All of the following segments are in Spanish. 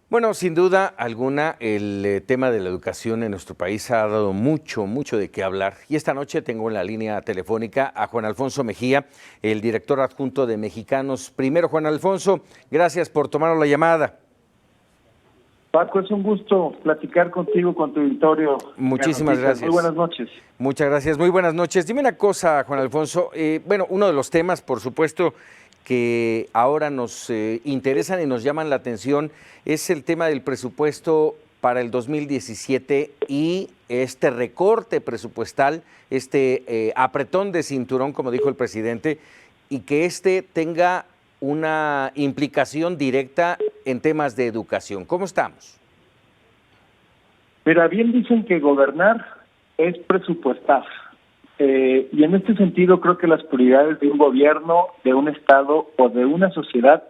Bueno, sin duda alguna, el tema de la educación en nuestro país ha dado mucho de qué hablar. Y esta noche tengo en la línea telefónica a Juan Alfonso Mejía, el director adjunto de Mexicanos Primero. Juan Alfonso, gracias por tomar la llamada. Paco, es un gusto platicar contigo, con tu auditorio. Muchísimas gracias. Muy buenas noches. Muchas gracias, muy buenas noches. Dime una cosa, Juan Alfonso. Bueno, uno de los temas, por supuesto, que ahora nos interesan y nos llaman la atención es el tema del presupuesto para el 2017 y este recorte presupuestal, apretón de cinturón, como dijo el presidente, y que tenga una implicación directa en temas de educación. ¿Cómo estamos? Mira, bien dicen que gobernar es presupuestar. Y en este sentido creo que las prioridades de un gobierno, de un estado o de una sociedad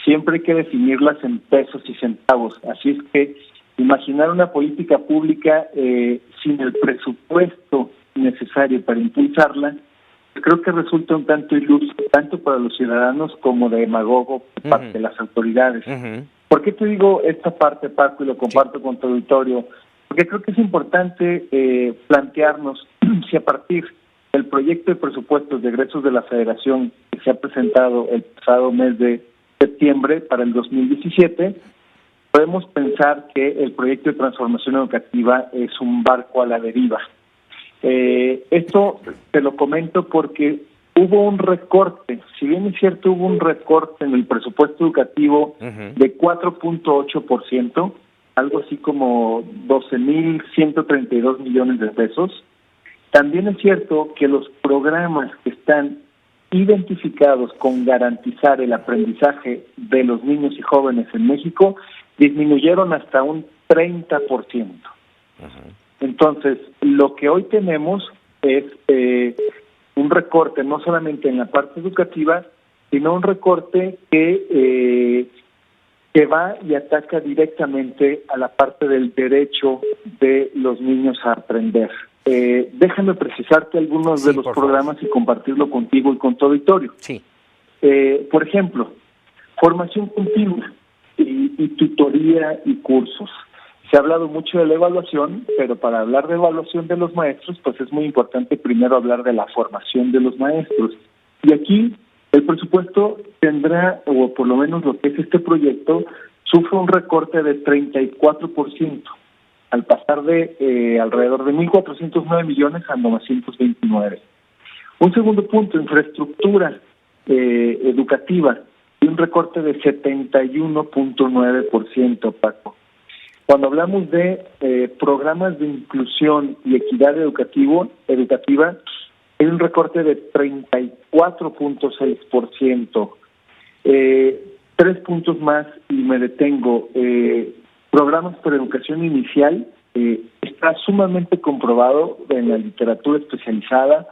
siempre hay que definirlas en pesos y centavos. Así es que imaginar una política pública sin el presupuesto necesario para impulsarla, creo que resulta un tanto iluso, tanto para los ciudadanos como demagogo por parte de las autoridades. ¿Por qué te digo esta parte, Paco, y lo comparto con tu auditorio? Porque creo que es importante plantearnos si a partir del proyecto de presupuestos de egresos de la Federación que se ha presentado el pasado mes de septiembre para el 2017, podemos pensar que el proyecto de transformación educativa es un barco a la deriva. Esto te lo comento porque hubo un recorte, si bien es cierto, hubo un recorte en el presupuesto educativo de 4.8%, algo así como 12,132 millones de pesos. También es cierto que los programas que están identificados con garantizar el aprendizaje de los niños y jóvenes en México disminuyeron hasta un 30%. Entonces, lo que hoy tenemos es un recorte no solamente en la parte educativa, sino un recorte que va y ataca directamente a la parte del derecho de los niños a aprender. Déjame precisarte algunos de los programas y compartirlo contigo y con tu auditorio. Sí. Por ejemplo, formación continua y tutoría y cursos. Se ha hablado mucho de la evaluación, pero para hablar de evaluación de los maestros, pues es muy importante primero hablar de la formación de los maestros. Y aquí el presupuesto tendrá, o por lo menos lo que es este proyecto, sufre un recorte de 34%, al pasar de alrededor de 1.409 millones a 929. Un segundo punto, infraestructura educativa, y un recorte de 71.9%, Paco. Cuando hablamos de programas de inclusión y equidad educativa, hay un recorte de 34.6%. 3 puntos más y me detengo. Programas para educación inicial, está sumamente comprobado en la literatura especializada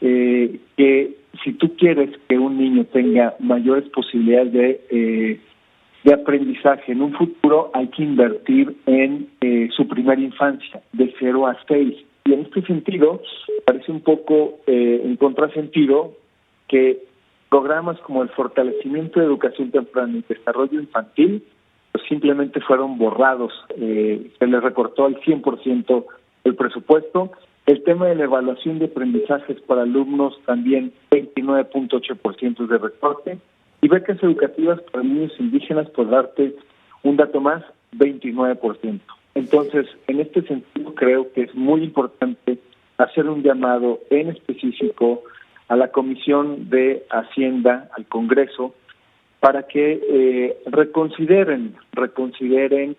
que si tú quieres que un niño tenga mayores posibilidades de aprendizaje en un futuro, hay que invertir en su primera infancia, de 0 a 6. Y en este sentido, parece un poco en contrasentido que programas como el fortalecimiento de educación temprana y desarrollo infantil pues simplemente fueron borrados, se les recortó al 100% el presupuesto. El tema de la evaluación de aprendizajes para alumnos también 29.8% de recorte. Y becas educativas para niños indígenas, por darte un dato más, 29%. Entonces, en este sentido, creo que es muy importante hacer un llamado en específico a la Comisión de Hacienda, al Congreso, para que reconsideren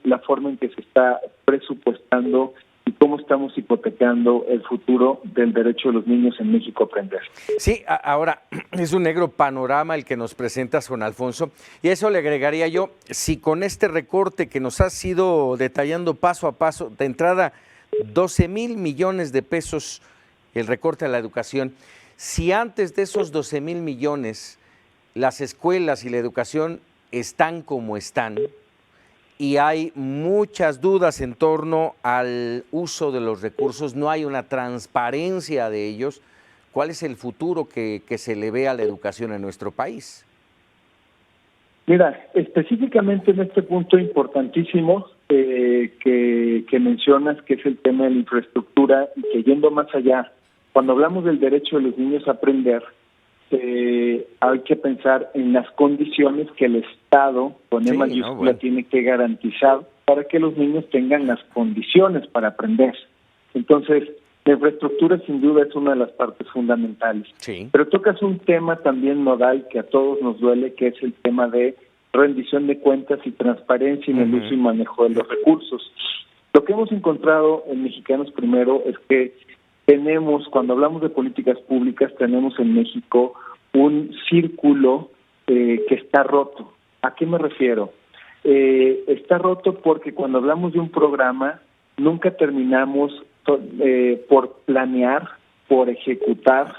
la forma en que se está presupuestando y cómo estamos hipotecando el futuro del derecho de los niños en México a aprender. Sí, ahora es un negro panorama el que nos presentas, Juan Alfonso, y a eso le agregaría yo, si con este recorte que nos has ido detallando paso a paso, de entrada 12,000 millones de pesos el recorte a la educación, si antes de esos 12,000 millones las escuelas y la educación están como están, y hay muchas dudas en torno al uso de los recursos, no hay una transparencia de ellos, ¿cuál es el futuro que se le ve a la educación en nuestro país? Mira, específicamente en este punto importantísimo que mencionas, que es el tema de la infraestructura, y que yendo más allá, cuando hablamos del derecho de los niños a aprender, hay que pensar en las condiciones que el Estado, con E mayúscula, tiene que garantizar para que los niños tengan las condiciones para aprender. Entonces, la infraestructura sin duda es una de las partes fundamentales. Sí. Pero tocas un tema también nodal que a todos nos duele, que es el tema de rendición de cuentas y transparencia en el uso y manejo de los recursos. Lo que hemos encontrado en Mexicanos Primero es que tenemos, cuando hablamos de políticas públicas, tenemos en México un círculo que está roto. ¿A qué me refiero? Está roto porque cuando hablamos de un programa, nunca terminamos por planear, por ejecutar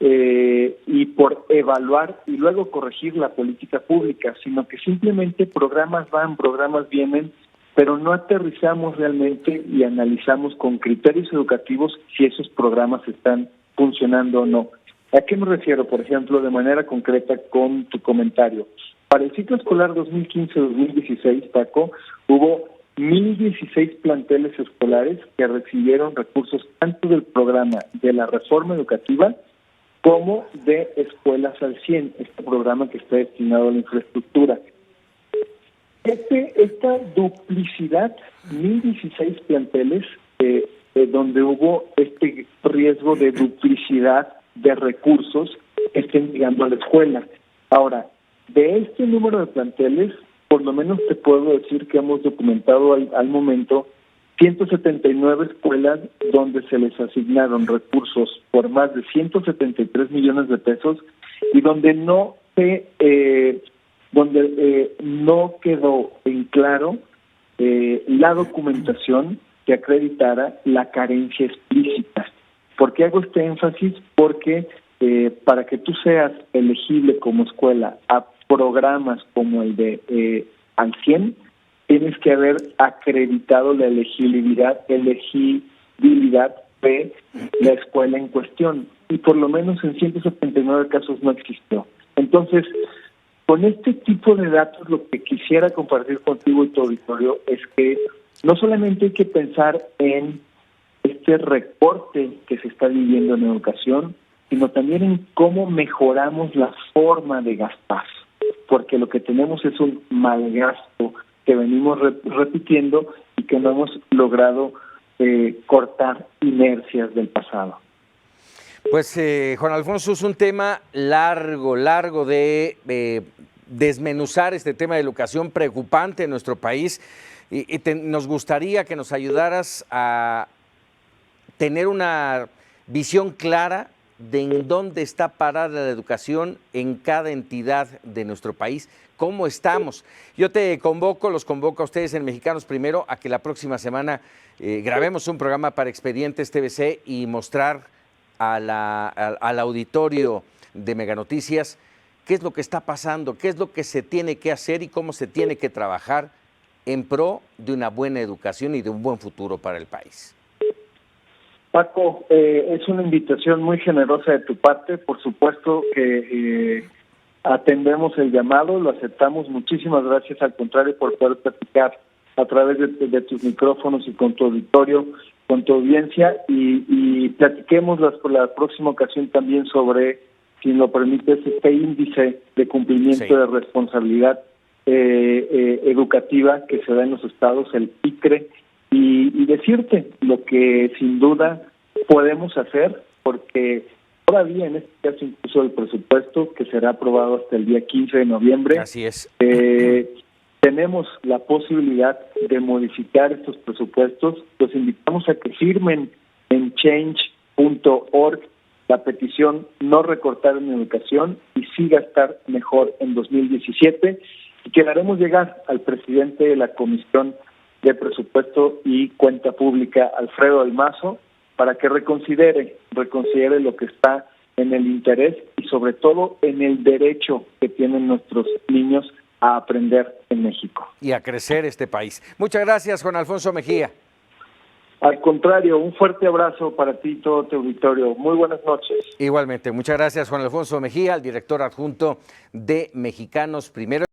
y por evaluar y luego corregir la política pública, sino que simplemente programas van, programas vienen, pero no aterrizamos realmente y analizamos con criterios educativos si esos programas están funcionando o no. ¿A qué me refiero? Por ejemplo, de manera concreta con tu comentario. Para el ciclo escolar 2015-2016, Paco, hubo 1,016 planteles escolares que recibieron recursos tanto del programa de la reforma educativa como de Escuelas al 100, este programa que está destinado a la infraestructura. Esta duplicidad, 1,016 planteles, donde hubo este riesgo de duplicidad de recursos que estén llegando a la escuela. Ahora, de este número de planteles, por lo menos te puedo decir que hemos documentado al momento 179 escuelas donde se les asignaron recursos por más de 173 millones de pesos y donde no quedó en claro la documentación que acreditara la carencia explícita. ¿Por qué hago este énfasis? Porque para que tú seas elegible como escuela a programas como el de al 100, tienes que haber acreditado la elegibilidad de la escuela en cuestión, y por lo menos en 179 casos no existió. Entonces, con este tipo de datos, lo que quisiera compartir contigo y tu auditorio es que no solamente hay que pensar en este recorte que se está viviendo en educación, sino también en cómo mejoramos la forma de gastar, porque lo que tenemos es un mal gasto que venimos repitiendo y que no hemos logrado cortar inercias del pasado. Pues Juan Alfonso, es un tema largo de desmenuzar este tema de educación preocupante en nuestro país y nos gustaría que nos ayudaras a tener una visión clara de en dónde está parada la educación en cada entidad de nuestro país, cómo estamos. Yo los convoco a ustedes en Mexicanos Primero a que la próxima semana grabemos un programa para Expedientes TVC y mostrar al auditorio de Mega Noticias qué es lo que está pasando, qué es lo que se tiene que hacer y cómo se tiene que trabajar en pro de una buena educación y de un buen futuro para el país. Paco, es una invitación muy generosa de tu parte. Por supuesto que atendemos el llamado, lo aceptamos. Muchísimas gracias, al contrario, por poder platicar a través de tus micrófonos y con tu auditorio, con tu audiencia, y platiquemos por la próxima ocasión también sobre, si lo permites, este índice de cumplimiento de responsabilidad educativa que se da en los estados, el ICRE, y decirte lo que sin duda podemos hacer, porque todavía en este caso incluso el presupuesto, que será aprobado hasta el día 15 de noviembre, así es, tenemos la posibilidad de modificar estos presupuestos. Los invitamos a que firmen en change.org la petición no recortar en educación y sí gastar mejor en 2017, y que le haremos llegar al presidente de la Comisión de Presupuesto y Cuenta Pública, Alfredo del Mazo, para que reconsidere lo que está en el interés y sobre todo en el derecho que tienen nuestros niños a aprender en México. Y a crecer este país. Muchas gracias, Juan Alfonso Mejía. Al contrario, un fuerte abrazo para ti y todo tu auditorio. Muy buenas noches. Igualmente, muchas gracias, Juan Alfonso Mejía, el director adjunto de Mexicanos Primero.